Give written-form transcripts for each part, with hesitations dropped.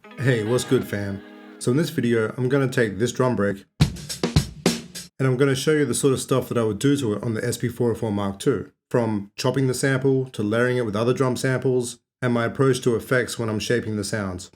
Hey, what's good fam? So in this video, I'm going to take this drum break and I'm going to show you the sort of stuff that I would do to it on the SP-404 MK2, from chopping the sample to layering it with other drum samples and my approach to effects when I'm shaping the sounds.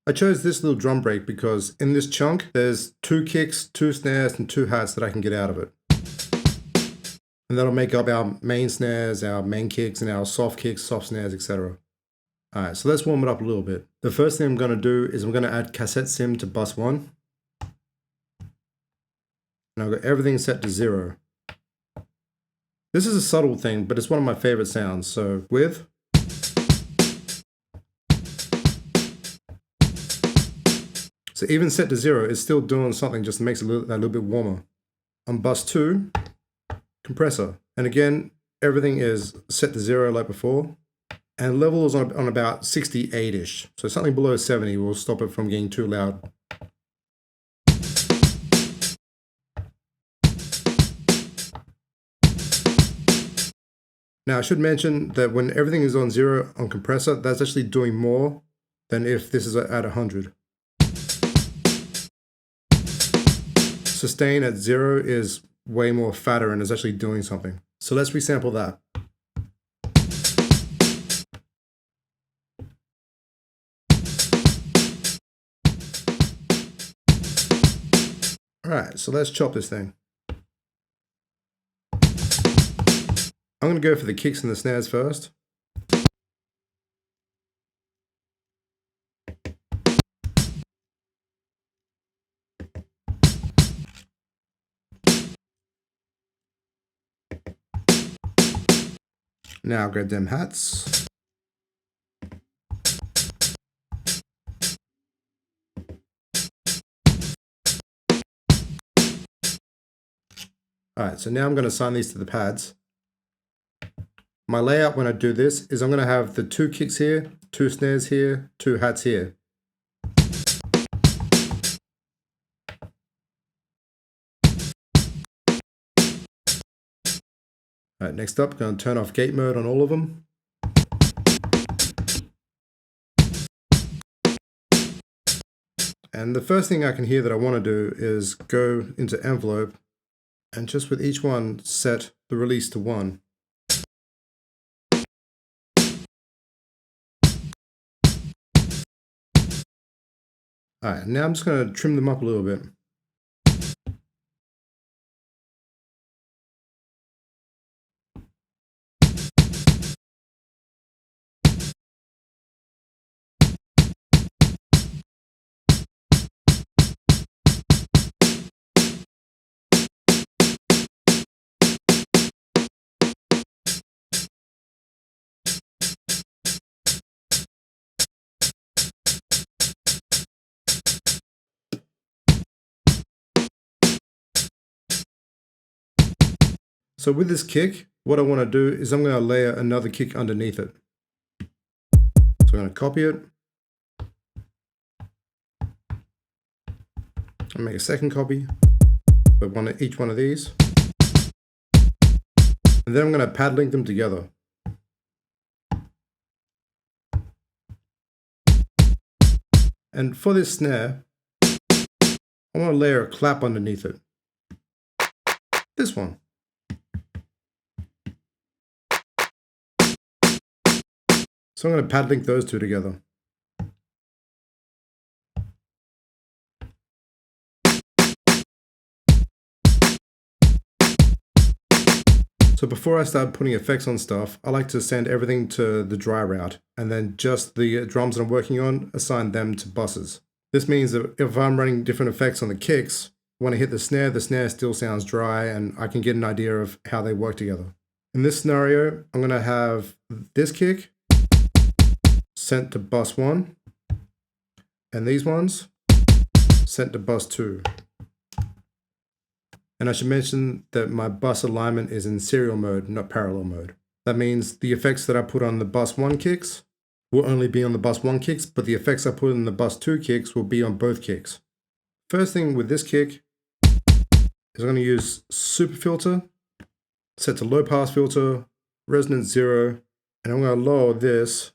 I chose this little drum break because in this chunk, there's 2 kicks, 2 snares and 2 hats that I can get out of it. And that'll make up our main snares, our main kicks and our soft kicks, soft snares, etc. Alright, so let's warm it up a little bit. The first thing I'm going to do is I'm going to add Cassette Sim to bus 1. And I've got everything set to 0. This is a subtle thing, but it's one of my favorite sounds. So with. So even set to 0, it's still doing something, just makes it a little bit warmer. On bus 2, Compressor. And again, everything is set to 0 like before. And level is on about 68-ish. So something below 70 will stop it from getting too loud. Now I should mention that when everything is on 0 on Compressor, that's actually doing more than if this is at 100. Sustain at 0 is way more fatter and is actually doing something. So let's resample that. Alright, so let's chop this thing. I'm going to go for the kicks and the snares first. Now grab them hats. Alright, so now I'm going to assign these to the pads. My layout when I do this is I'm going to have the 2 kicks here, 2 snares here, 2 hats here. Alright, next up, I'm going to turn off gate mode on all of them. And the first thing I can hear that I want to do is go into envelope and just with each one set the release to 1. Alright, now I'm just going to trim them up a little bit. So with this kick, what I want to do is I'm going to layer another kick underneath it. So I'm going to copy it. I'll make a second copy of each one of these. And then I'm going to pad link them together. And for this snare, I want to layer a clap underneath it. This one. So I'm going to pad link those 2 together. So before I start putting effects on stuff, I like to send everything to the dry route and then just the drums that I'm working on, assign them to buses. This means that if I'm running different effects on the kicks, when I hit the snare still sounds dry and I can get an idea of how they work together. In this scenario, I'm going to have this kick sent to bus 1 and these ones sent to bus 2. And I should mention that my bus alignment is in serial mode, not parallel mode. That means the effects that I put on the bus 1 kicks will only be on the bus 1 kicks, but the effects I put in the bus 2 kicks will be on both kicks. First thing with this kick is I'm going to use super filter, set to low pass filter, resonance 0, and I'm going to lower this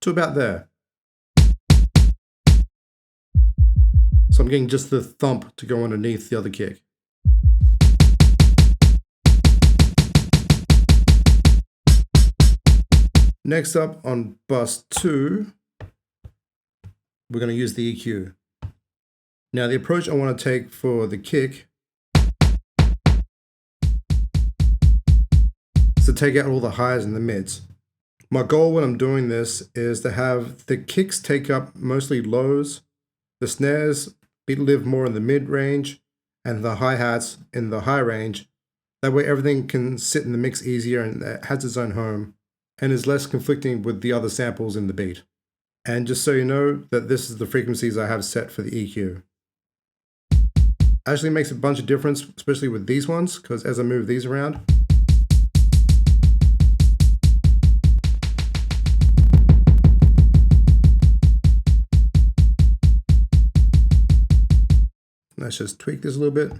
to about there. So I'm getting just the thump to go underneath the other kick. Next up on bus 2, we're going to use the EQ. Now the approach I want to take for the kick is to take out all the highs and the mids. My goal when I'm doing this is to have the kicks take up mostly lows, the snares live more in the mid range, and the hi-hats in the high range. That way everything can sit in the mix easier and it has its own home and is less conflicting with the other samples in the beat. And just so you know that this is the frequencies I have set for the EQ. Actually makes a bunch of difference, especially with these ones, because as I move these around, let's just tweak this a little bit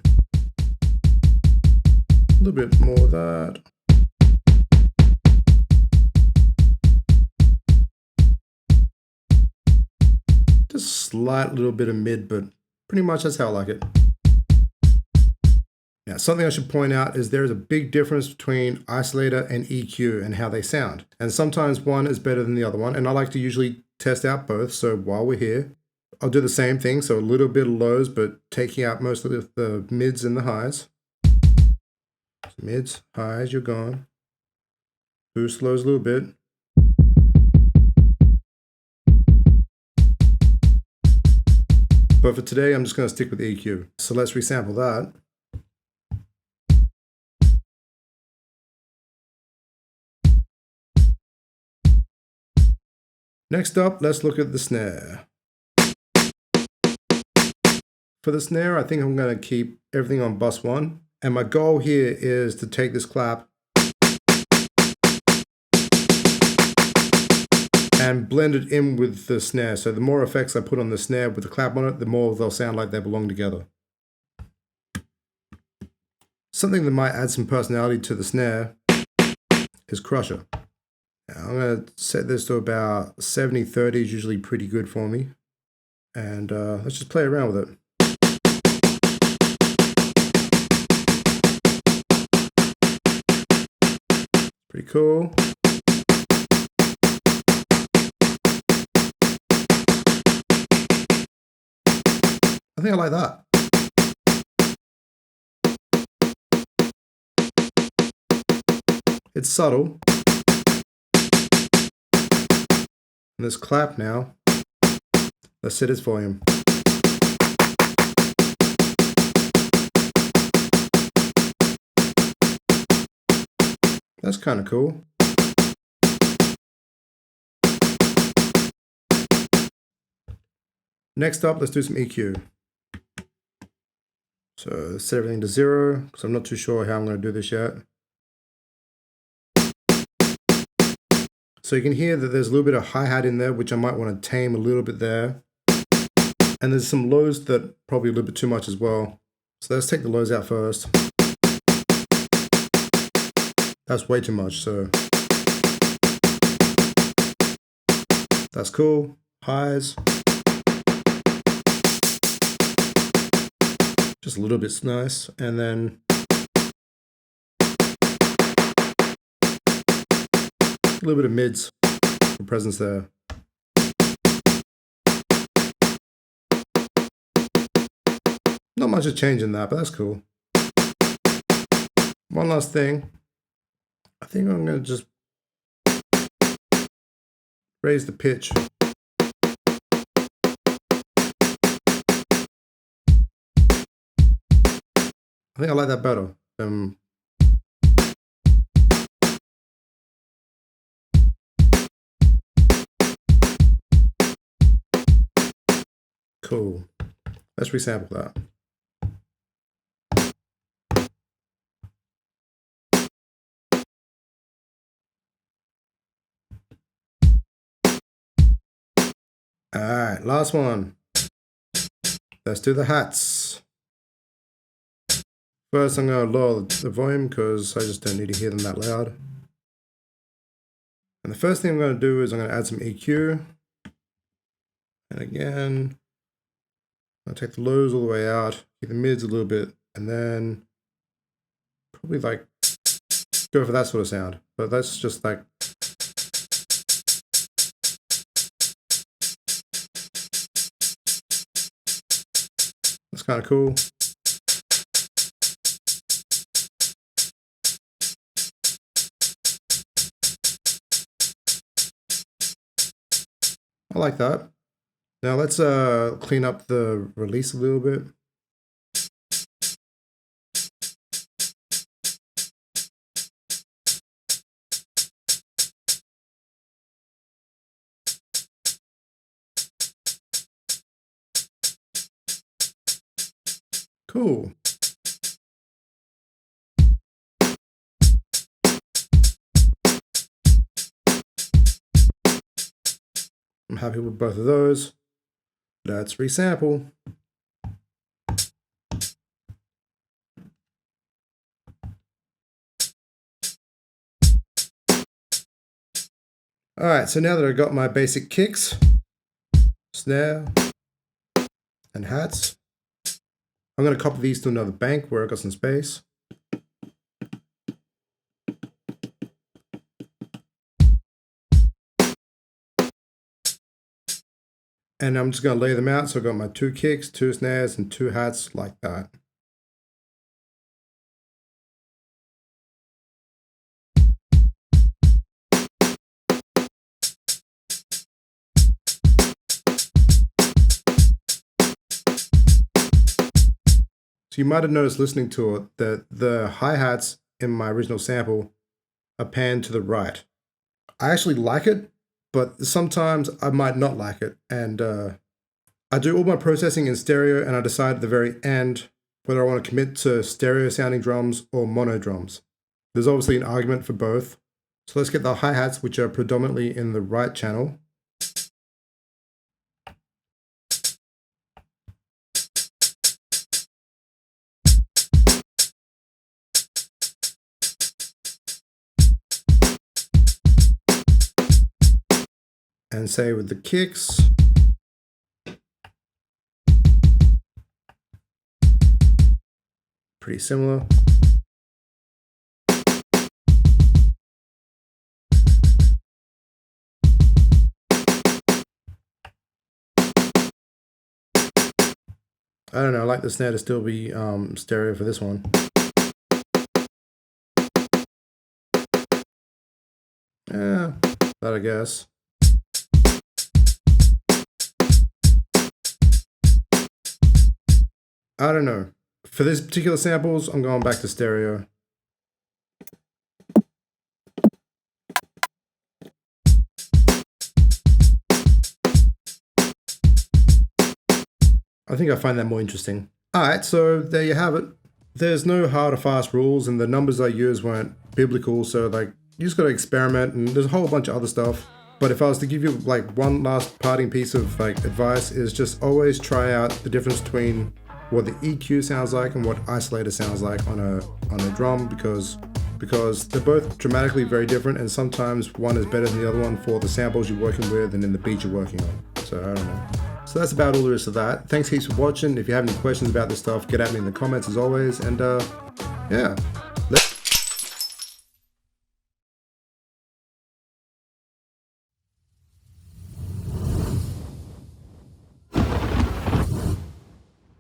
more of that. Just slight little bit of mid, but pretty much that's how I like it. Now, something I should point out is there is a big difference between isolator and EQ and how they sound. And sometimes one is better than the other one, and I like to usually test out both. So while we're here, I'll do the same thing, so a little bit of lows, but taking out most of the mids and the highs. So mids, highs, you're gone. Boost lows a little bit. But for today, I'm just going to stick with EQ. So let's resample that. Next up, let's look at the snare. For the snare, I think I'm going to keep everything on bus 1. And my goal here is to take this clap and blend it in with the snare. So the more effects I put on the snare with the clap on it, the more they'll sound like they belong together. Something that might add some personality to the snare is Crusher. Now I'm going to set this to about 70-30 is usually pretty good for me. And let's just play around with it. Pretty cool. I think I like that. It's subtle. And this clap now, let's set its volume. That's kind of cool. Next up, let's do some EQ. So set everything to 0, because I'm not too sure how I'm going to do this yet. So you can hear that there's a little bit of hi-hat in there, which I might want to tame a little bit there. And there's some lows that probably a little bit too much as well. So let's take the lows out first. That's way too much, so that's cool. Highs. Just a little bit's nice. And then a little bit of mids for presence there. Not much of change in that, but that's cool. One last thing. I think I'm going to just raise the pitch. I think I like that better. Cool. Let's resample that. Alright, last one. Let's do the hats. First, I'm going to lower the volume because I just don't need to hear them that loud. And the first thing I'm going to do is I'm going to add some EQ. And again, I'll take the lows all the way out, keep the mids a little bit, and then probably like go for that sort of sound. But that's just like, that's kind of cool. I like that. Now let's clean up the release a little bit. Cool. I'm happy with both of those. Let's resample. Alright, so now that I've got my basic kicks, snare, and hats, I'm going to copy these to another bank where I've got some space. And I'm just going to lay them out. So I've got my 2 kicks, 2 snares, and 2 hats like that. So you might have noticed listening to it that the hi-hats in my original sample are panned to the right. I actually like it, but sometimes I might not like it. And I do all my processing in stereo, and I decide at the very end whether I want to commit to stereo sounding drums or mono drums. There's obviously an argument for both. So let's get the hi-hats, which are predominantly in the right channel. And say with the kicks, pretty similar. I don't know, I like the snare to still be stereo for this one. Yeah, that I guess. I don't know. For this particular samples, I'm going back to stereo. I think I find that more interesting. Alright, so there you have it. There's no hard or fast rules, and the numbers I used weren't biblical, so like, you just gotta experiment, and there's a whole bunch of other stuff. But if I was to give you like one last parting piece of like advice, is just always try out the difference between what the EQ sounds like and what isolator sounds like on a drum, because they're both dramatically very different, and sometimes one is better than the other one for the samples you're working with and in the beat you're working on. So I don't know. So that's about all there is to that. Thanks heaps for watching. If you have any questions about this stuff, get at me in the comments as always, and yeah.